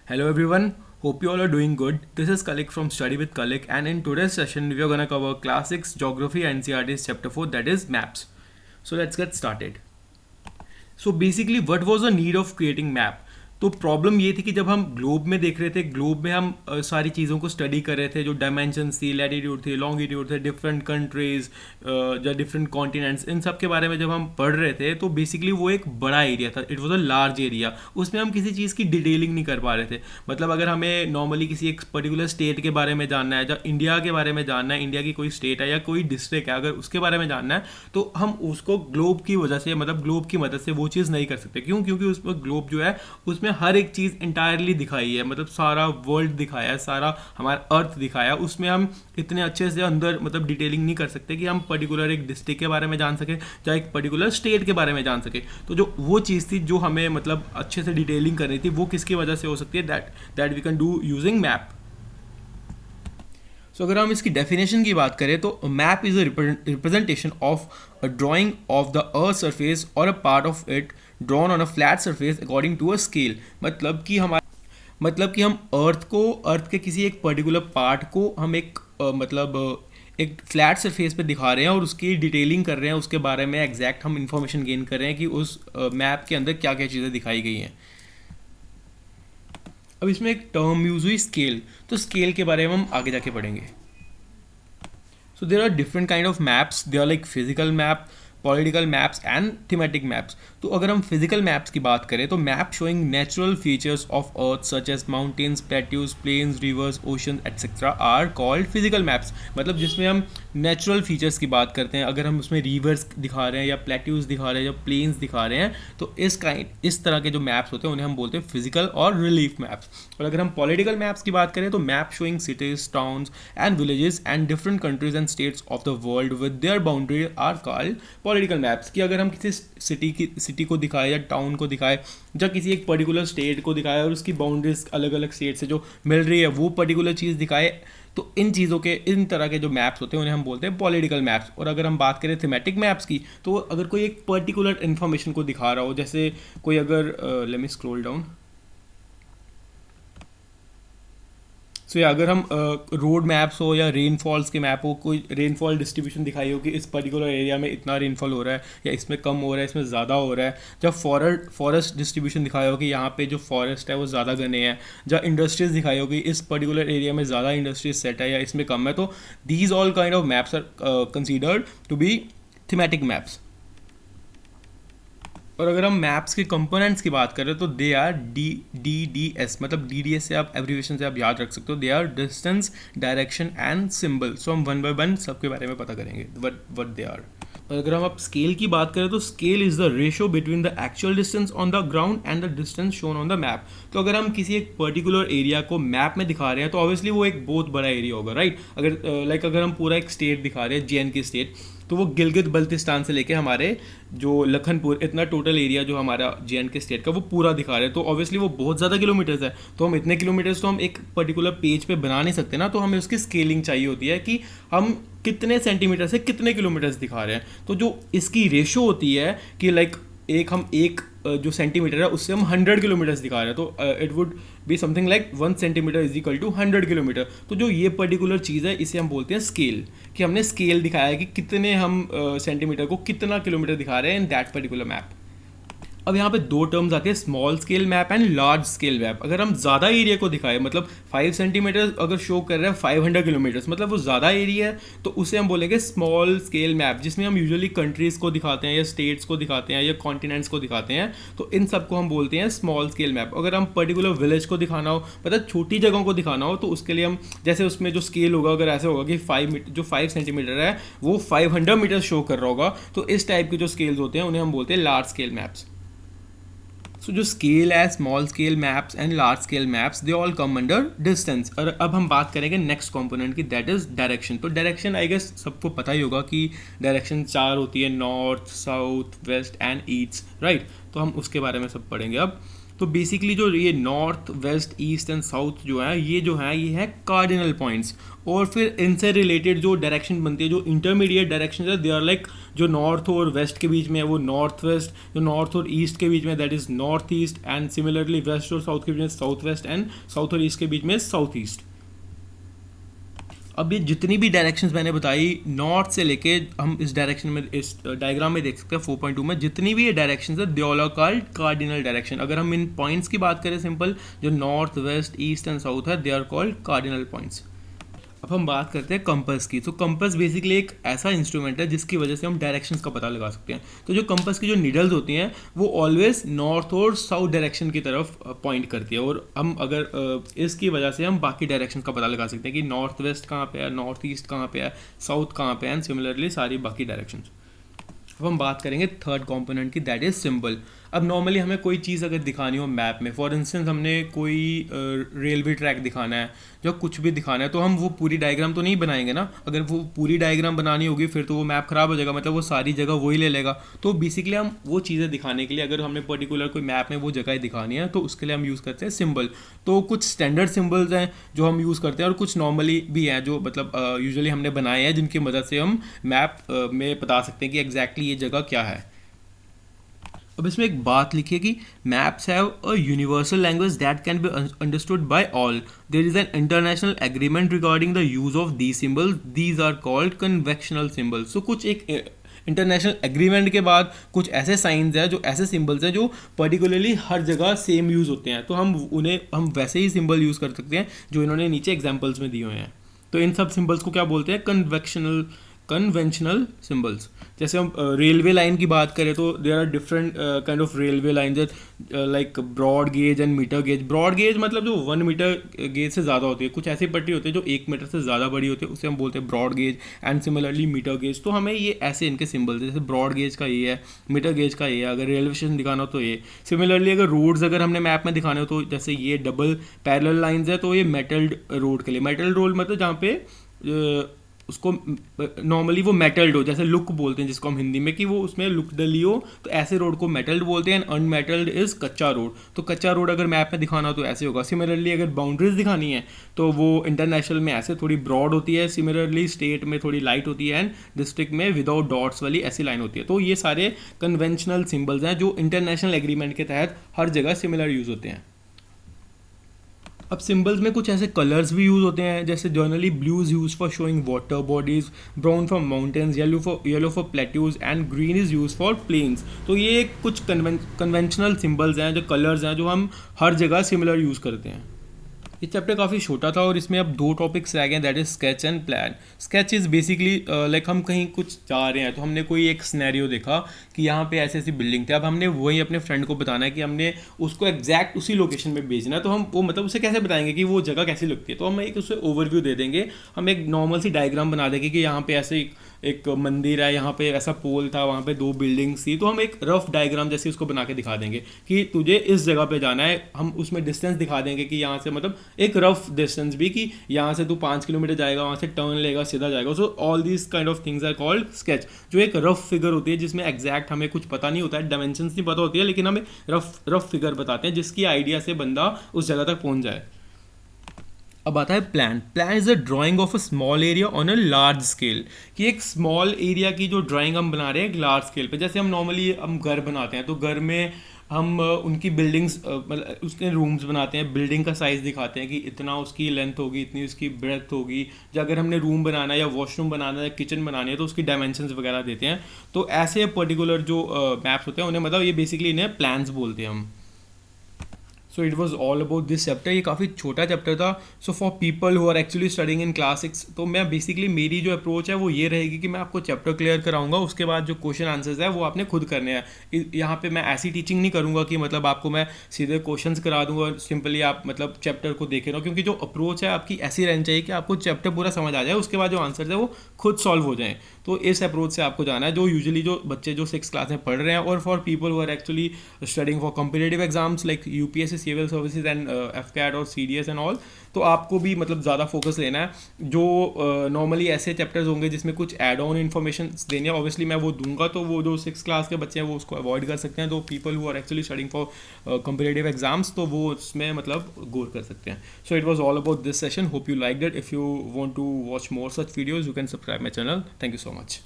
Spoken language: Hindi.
Hello everyone, hope you all are doing good. This is Kalik from Study with Kalik, and in today's session we are gonna cover Class 6 Geography NCERT's Chapter 4, that is Maps. So let's get started. So basically what was the need of creating map? तो प्रॉब्लम ये थी कि जब हम ग्लोब में देख रहे थे, ग्लोब में हम सारी चीज़ों को स्टडी कर रहे थे, जो डायमेंशंस थी, लैटिट्यूड थे, लॉन्गिट्यूड थे, डिफरेंट कंट्रीज या डिफरेंट कॉन्टिनेंट्स, इन सब के बारे में जब हम पढ़ रहे थे तो बेसिकली वो एक बड़ा एरिया था, it was a large area. उसमें हम किसी चीज़ की डिटेलिंग नहीं कर पा रहे थे. मतलब अगर हमें नॉर्मली किसी एक पर्टिकुलर स्टेट के बारे में जानना है, या इंडिया के बारे में जानना है, इंडिया की कोई स्टेट है या कोई डिस्ट्रिक्ट है, अगर उसके बारे में जानना है तो हम उसको ग्लोब की वजह से, मतलब ग्लोब की मदद से वो चीज़ नहीं कर सकते. क्यों? क्योंकि उसमें ग्लोब जो है उसमें हर एक चीज़ इंटायरली दिखाई है, मतलब सारा वर्ल्ड दिखाया है, सारा हमारा अर्थ दिखाया है. उसमें हम इतने अच्छे से अंदर मतलब डिटेलिंग नहीं कर सकते कि हम पर्टिकुलर एक डिस्ट्रिक्ट के बारे में जान सके या एक पर्टिकुलर स्टेट के बारे में जान सके. तो जो वो चीज़ थी जो हमें मतलब अच्छे से डिटेलिंग करनी थी, वो किसकी वजह से हो सकती है? That we can do using map. So अगर हम इसकी डेफिनेशन की बात करें तो map is a representation of a drawing of the earth surface और a part of it drawn on a flat surface according to a scale. मतलब कि हम अर्थ के किसी एक पर्टिकुलर पार्ट को हम एक फ्लैट सरफेस पे दिखा रहे हैं और उसकी डिटेलिंग कर रहे हैं, उसके बारे में एग्जैक्ट हम इंफॉर्मेशन गेन कर रहे हैं कि उस मैप के अंदर क्या क्या चीज़ें दिखाई गई हैं. अब इसमें एक टर्म यूज हुई स्केल, तो स्केल के बारे में हम आगे जाके पढ़ेंगे. So there are different kind of maps. They are like physical map, political maps and thematic maps. तो अगर हम physical maps की बात करें तो map showing natural features of earth such as mountains, plateaus, plains, rivers, oceans etc. are called physical maps. मतलब जिसमें हम natural features की बात करते हैं, अगर हम उसमें rivers दिखा रहे हैं या plateaus दिखा रहे हैं या plains दिखा रहे हैं, तो इस तरह के जो maps होते हैं उन्हें हम बोलते हैं physical और relief maps. और अगर हम political maps की बात करें तो map showing cities, towns and villages and different countries and states of the world with their boundaries are called political maps. कि अगर हम किसी सिटी को दिखाए या टाउन को दिखाए या किसी एक पर्टिकुलर स्टेट को दिखाए और उसकी बाउंड्रीज अलग अलग स्टेट से जो मिल रही है वो पर्टिकुलर चीज़ दिखाए, तो इन तरह के जो मैप्स होते हैं उन्हें हम बोलते हैं पॉलिटिकल मैप्स. और अगर हम बात करें थीमेटिक मैप्स की, तो अगर कोई एक पर्टिकुलर इन्फॉर्मेशन को दिखा रहा हो, जैसे कोई अगर लेट मी स्क्रॉल डाउन. सो या अगर हम रोड मैप्स हो या रेनफॉल्स के मैप हो, कोई रेनफॉल डिस्ट्रीब्यूशन दिखाई हो कि इस पर्टिकुलर एरिया में इतना रेनफॉल हो रहा है या इसमें कम हो रहा है, इसमें ज़्यादा हो रहा है. जब फॉरेस्ट डिस्ट्रीब्यूशन दिखाया हो कि यहाँ पे जो फॉरेस्ट है वो ज़्यादा घने हैं, जब इंडस्ट्रीज दिखाई हो कि इस पर्टिकुलर एरिया में ज़्यादा इंडस्ट्रीज सेट है या इसमें कम है, तो these all kind of maps are considered to be thematic maps. और अगर हम मैप्स के कंपोनेंट्स की बात करें तो दे आर DDS, मतलब DDS से आप एब्रीविएशन से आप याद रख सकते हो. They are distance, direction and symbol. So हम वन बाय वन सबके बारे में पता करेंगे व्हाट दे आर. और अगर हम अब स्केल की बात करें तो scale is the ratio between the actual distance on the ground and the distance shown on the map. तो अगर हम किसी एक पर्टिकुलर एरिया को मैप में दिखा रहे हैं तो ऑब्वियसली वो एक बहुत बड़ा एरिया होगा, राइट. अगर हम पूरा एक स्टेट दिखा रहे हैं, JNK स्टेट, तो वो गिलगित बल्तिस्तान से लेके हमारे जो लखनपुर, इतना टोटल एरिया जो हमारा JNK स्टेट का वो पूरा दिखा रहे हैं, तो ऑब्वियसली वो बहुत ज़्यादा किलोमीटर्स है. तो हम इतने किलोमीटर्स तो हम एक पर्टिकुलर पेज पे बना नहीं सकते ना, तो हमें उसकी स्केलिंग चाहिए होती है कि हम कितने सेंटीमीटर से कितने किलोमीटर्स दिखा रहे हैं. तो जो इसकी रेशो होती है कि एक जो सेंटीमीटर है उससे हम 100 किलोमीटर्स दिखा रहे हैं, तो it would be something like 1 centimetre is equal to 100 kilometre. तो जो ये पर्टिकुलर चीज़ है इसे हम बोलते हैं स्केल, कि हमने स्केल दिखाया है कि कितने हम सेंटीमीटर को कितना किलोमीटर दिखा रहे हैं इन दैट पर्टिकुलर मैप. अब यहाँ पे दो टर्म्स आते हैं, small scale map and large scale map. अगर हम ज़्यादा एरिया को दिखाएं, मतलब 5 सेंटीमीटर अगर शो कर रहे हैं 500 किलोमीटर्स, मतलब वो ज़्यादा एरिया है, तो उसे हम बोलेंगे स्मॉल स्केल मैप, जिसमें हम यूजुअली कंट्रीज़ को दिखाते हैं या स्टेट्स को दिखाते हैं या कॉन्टिनेंट्स को दिखाते हैं. तो इन सबको हम बोलते हैं स्मॉल स्केल मैप. अगर हम पर्टिकुलर विलेज को दिखाना हो, मतलब छोटी जगहों को दिखाना हो, तो उसके लिए हम जैसे उसमें जो स्केल होगा, अगर ऐसे होगा कि 5 सेंटीमीटर है वो 500 मीटर शो कर रहा होगा, तो इस टाइप के जो स्केल्स होते हैं उन्हें हम बोलते हैं लार्ज स्केल मैप्स. सो जो स्केल है, small scale maps and large scale maps, they all come under distance. और अब हम बात करेंगे नेक्स्ट कंपोनेंट की, दैट इज डायरेक्शन. तो डायरेक्शन आई गेस सबको पता ही होगा कि डायरेक्शन 4 होती है, north, south, west and east, right. तो हम उसके बारे में सब पढ़ेंगे अब. तो बेसिकली जो ये north west east and south जो है ये है कार्डिनल पॉइंट्स। और फिर इनसे रिलेटेड जो डायरेक्शन बनती है, जो इंटरमीडिएट डायरेक्शन है, दे आर लाइक जो नॉर्थ और वेस्ट के बीच में है वो नॉर्थ वेस्ट, जो नॉर्थ और ईस्ट के बीच में that is north east, and similarly west और साउथ के बीच में साउथ वेस्ट, एंड साउथ और ईस्ट के बीच में साउथ ईस्ट। अब ये जितनी भी डायरेक्शंस मैंने बताई नॉर्थ से लेके, हम इस डायरेक्शन में इस डायग्राम में देख सकते हैं 4.2 में, जितनी भी ये डायरेक्शंस है they all are called cardinal direction. अगर हम इन पॉइंट्स की बात करें सिंपल, जो north west east and south है, they are called cardinal points. अब हम बात करते हैं कंपास की। तो कंपास बेसिकली एक ऐसा इंस्ट्रूमेंट है जिसकी वजह से हम डायरेक्शंस का पता लगा सकते हैं। तो जो कंपास की जो नीडल्स होती हैं वो ऑलवेज नॉर्थ और साउथ डायरेक्शन की तरफ पॉइंट करती है, और हम अगर इसकी वजह से हम बाकी डायरेक्शंस का पता लगा सकते हैं कि नॉर्थ वेस्ट कहाँ पे है, नॉर्थ ईस्ट कहाँ पे है, साउथ कहाँ पे है, एंड सिमिलरली सारी बाकी डायरेक्शंस। अब हम बात करेंगे थर्ड कंपोनेंट की, दैट इज सिंबल। अब नॉर्मली हमें कोई चीज़ अगर दिखानी हो मैप में, फॉर इंस्टेंस हमने कोई रेलवे ट्रैक दिखाना है, जो कुछ भी दिखाना है, तो हम वो पूरी डायग्राम तो नहीं बनाएंगे ना। अगर वो पूरी डायग्राम बनानी होगी फिर तो वो मैप ख़राब हो जाएगा, मतलब वो सारी जगह वही ले लेगा। तो बेसिकली हम वो चीज़ें दिखाने के लिए, अगर हमने पर्टिकुलर कोई मैप में वो जगह दिखानी है, तो उसके लिए हम यूज़ करते हैं सिंबल। तो कुछ स्टैंडर्ड सिंबल्स हैं जो हम यूज़ करते हैं, और कुछ नॉर्मली भी हैं जो मतलब यूजुअली हमने बनाए हैं, जिनकी मदद से हम मैप में बता सकते हैं कि एग्जैक्टली ये जगह क्या है। अब इसमें एक बात लिखिए कि maps have a universal language that can be understood by all. There is an international agreement regarding the use of these symbols, these are called conventional symbols. So कुछ एक इंटरनेशनल एग्रीमेंट के बाद कुछ ऐसे साइंस हैं, जो ऐसे सिंबल्स हैं जो पर्टिकुलरली हर जगह सेम यूज़ होते हैं, तो हम वैसे ही सिंबल यूज़ कर सकते हैं जो इन्होंने नीचे एग्जाम्पल्स में दिए हुए हैं। तो इन सब सिंबल्स को क्या बोलते हैं? Conventional symbols. जैसे हम रेलवे लाइन की बात करें तो there are different kind of railway line, like broad gauge and metre gauge. Broad gauge मतलब जो 1 मीटर गेज से ज़्यादा होती है, कुछ ऐसी पट्टी होती है जो 1 मीटर से ज़्यादा बड़ी होती है, उसे हम बोलते हैं broad gauge, and similarly metre gauge. तो हमें ये ऐसे इनके सिंबल्स है, जैसे ब्रॉड गेज का ये है, मीटर गेज का ये है, अगर रेलवे स्टेशन दिखाना हो तो ये। सिमिलरली अगर रोड्स अगर हमने मैप में दिखाने हो तो जैसे ये डबल पैरेलल लाइंस है, तो ये मेटल्ड रोड के लिए। मेटल्ड रोड मतलब जहाँ पे उसको नॉर्मली वो मेटल्ड हो, जैसे लुक बोलते हैं जिसको हम हिंदी में, कि वो उसमें लुक डली हो, तो ऐसे रोड को मेटल्ड बोलते हैं। एंड अनमेटल्ड इज कच्चा रोड। तो कच्चा रोड अगर मैप में दिखाना हो तो ऐसे होगा। सिमिलरली अगर बाउंड्रीज दिखानी है तो वो इंटरनेशनल में ऐसे थोड़ी ब्रॉड होती है, सिमिलरली स्टेट में थोड़ी लाइट होती है, एंड डिस्ट्रिक्ट में विदाउट डॉट्स वाली ऐसी लाइन होती है। तो ये सारे कन्वेंशनल सिंबल्स हैं जो इंटरनेशनल एग्रीमेंट के तहत हर जगह सिमिलर यूज होते हैं। अब सिंबल्स में कुछ ऐसे कलर्स भी यूज़ होते हैं, जैसे generally blue is use for showing water bodies, brown for mountains, yellow for plateaus, and green is use for plains. तो ये कुछ कन्वेंशनल सिंबल्स हैं, जो कलर्स हैं, जो हम हर जगह सिमिलर यूज़ करते हैं। ये चैप्टर काफ़ी छोटा था और इसमें अब 2 टॉपिक्स रह गए, that is sketch and plan. Sketch is basically like हम कहीं कुछ जा रहे हैं, तो हमने कोई एक सिनेरियो देखा कि यहाँ पे ऐसी ऐसी बिल्डिंग थी, अब हमने वही अपने फ्रेंड को बताना है कि हमने उसको एग्जैक्ट उसी लोकेशन पे भेजना है। तो हम वो मतलब उसे कैसे बताएंगे कि वो जगह कैसी लगती है? तो हम एक उसे ओवरव्यू दे देंगे, हम एक नॉर्मल सी डायग्राम बना देंगे कि यहाँ पे ऐसे एक मंदिर है, यहाँ पे ऐसा पोल था, वहाँ पे 2 बिल्डिंग्स थी। तो हम एक रफ डायग्राम जैसे उसको बना के दिखा देंगे कि तुझे इस जगह पे जाना है। हम उसमें डिस्टेंस दिखा देंगे कि यहाँ से मतलब एक रफ डिस्टेंस भी, कि यहाँ से तू 5 किलोमीटर जाएगा, वहाँ से टर्न लेगा, सीधा जाएगा। So all these kind of things are called sketch, जो एक रफ फिगर होती है जिसमें एग्जैक्ट हमें कुछ पता नहीं होता है, डायमेंशंस नहीं पता होती है, लेकिन हमें रफ फिगर बताते हैं जिसकी आइडिया से बंदा उस जगह तक पहुँच जाए। अब आता है plan. Plan is a drawing of a small area on a large scale, कि एक स्मॉल एरिया की जो ड्राइंग हम बना रहे हैं एक लार्ज स्केल पे। जैसे हम नॉर्मली हम घर बनाते हैं, तो घर में हम उनकी बिल्डिंग्स मतलब उसके रूम्स बनाते हैं, बिल्डिंग का साइज़ दिखाते हैं कि इतना उसकी लेंथ होगी, इतनी उसकी ब्रेथ होगी। या अगर हमने रूम बनाना है या वॉशरूम बनाना है या किचन बनानी है तो उसकी डायमेंशंस वगैरह देते हैं। तो ऐसे पर्टिकुलर जो मैप्स होते हैं उन्हें मतलब ये बेसिकली इन्हें प्लान्स बोलते हैं हम। So it was all about this chapter. ये काफ़ी छोटा चैप्टर था। So for people who are actually studying in class 6, तो मैं बेसिकली मेरी जो अप्रोच है वो ये रहेगी कि मैं आपको चैप्टर क्लियर कराऊंगा, उसके बाद जो क्वेश्चन आंसर्स है वो आपने खुद करने हैं। यहाँ पे मैं ऐसी टीचिंग नहीं करूँगा कि मतलब आपको मैं सीधे क्वेश्चंस करा दूंगा, सिंपली आप मतलब चैप्टर को देखे रहो, क्योंकि जो अप्रोच है आपकी ऐसी रहनी चाहिए कि आपको चैप्टर पूरा समझ आ जाए, उसके बाद जो आंसर्स है वो खुद सॉल्व हो जाए। तो इस अप्रोच से आपको जाना है, जो यूजुअली जो बच्चे जो 6th क्लास में पढ़ रहे हैं, और for people who are actually studying for competitive exams like UPSC civil services and AFCAT और सीडीएस एंड ऑल, तो आपको भी मतलब ज़्यादा फोकस लेना है। जो नॉर्मली ऐसे चैप्टर्स होंगे जिसमें कुछ एड ऑन इन्फॉर्मेशन देनी है, ऑब्वियसली मैं वो दूंगा, तो वो जो 6th क्लास के बच्चे हैं वो उसको अवॉइड कर सकते हैं। तो people who are actually studying for competitive exams, तो वो उसमें मतलब गौर कर सकते हैं। So it was all about this session, hope you like it. If you want to watch more such videos, you can subscribe my channel. Thank you so much.